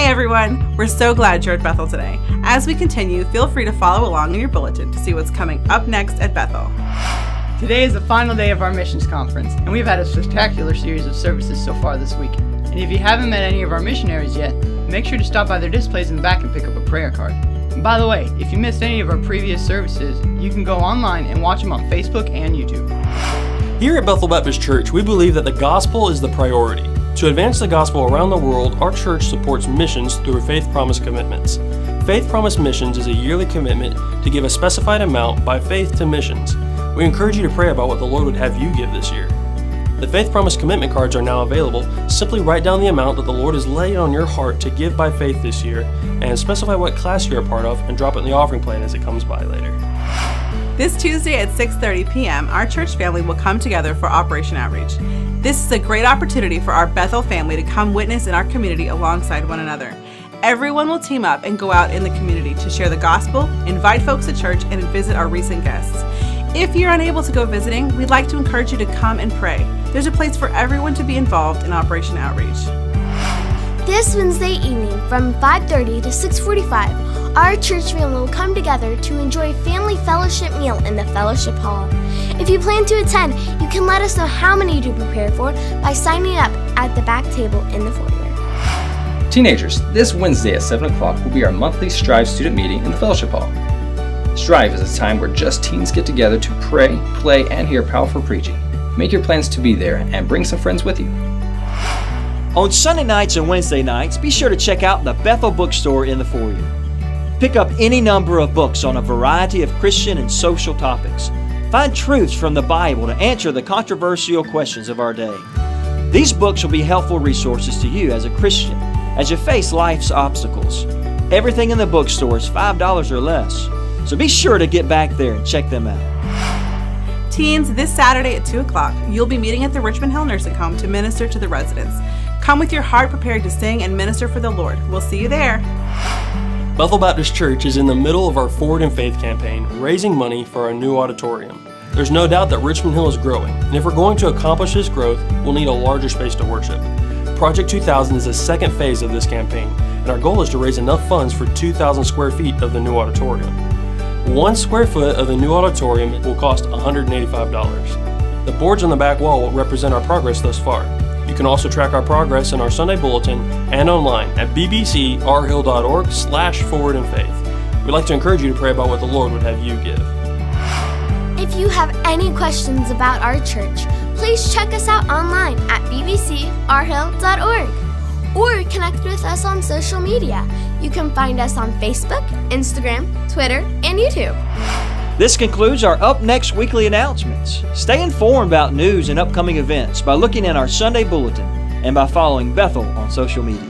everyone, we're so glad you're at Bethel today. As we continue, feel free to follow along in your bulletin to see what's coming up next at Bethel. Today is the final day of our missions conference, and we've had a spectacular series of services so far this week. And if you haven't met any of our missionaries yet, make sure to stop by their displays in the back and pick up a prayer card. And by the way, if you missed any of our previous services, you can go online and watch them on Facebook and YouTube. Here at Bethel Baptist Church, we believe that the gospel is the priority. To advance the gospel around the world, our church supports missions through Faith Promise commitments. Faith Promise Missions is a yearly commitment to give a specified amount by faith to missions. We encourage you to pray about what the Lord would have you give this year. The Faith Promise commitment cards are now available. Simply write down the amount that the Lord has laid on your heart to give by faith this year, and specify what class you're a part of, and drop it in the offering plate as it comes by later. This Tuesday at 6:30 p.m., our church family will come together for Operation Outreach. This is a great opportunity for our Bethel family to come witness in our community alongside one another. Everyone will team up and go out in the community to share the gospel, invite folks to church, and visit our recent guests. If you're unable to go visiting, we'd like to encourage you to come and pray. There's a place for everyone to be involved in Operation Outreach. This Wednesday evening from 5:30 to 6:45, our church family will come together to enjoy a family fellowship meal in the fellowship hall. If you plan to attend, you can let us know how many to prepare for by signing up at the back table in the foyer. Teenagers, this Wednesday at 7 o'clock will be our monthly Strive student meeting in the fellowship hall. Strive is a time where just teens get together to pray, play, and hear powerful preaching. Make your plans to be there and bring some friends with you. On Sunday nights and Wednesday nights, be sure to check out the Bethel bookstore in the foyer. Pick up any number of books on a variety of Christian and social topics. Find truths from the Bible to answer the controversial questions of our day. These books will be helpful resources to you as a Christian as you face life's obstacles. Everything in the bookstore is $5 or less, so be sure to get back there and check them out. Teens, this Saturday at 2 o'clock, you'll be meeting at the Richmond Hill Nursing Home to minister to the residents. Come with your heart prepared to sing and minister for the Lord. We'll see you there. Bethel Baptist Church is in the middle of our Forward in Faith campaign, raising money for our new auditorium. There's no doubt that Richmond Hill is growing, and if we're going to accomplish this growth, we'll need a larger space to worship. Project 2000 is the second phase of this campaign, and our goal is to raise enough funds for 2,000 square feet of the new auditorium. 1 square foot of the new auditorium will cost $185. The boards on the back wall will represent our progress thus far. You can also track our progress in our Sunday bulletin and online at bbcrhill.org/forwardinfaith. We'd like to encourage you to pray about what the Lord would have you give. If you have any questions about our church, please check us out online at bbcrhill.org or connect with us on social media. You can find us on Facebook, Instagram, Twitter, and YouTube. This concludes our Up Next weekly announcements. Stay informed about news and upcoming events by looking in our Sunday bulletin and by following Bethel on social media.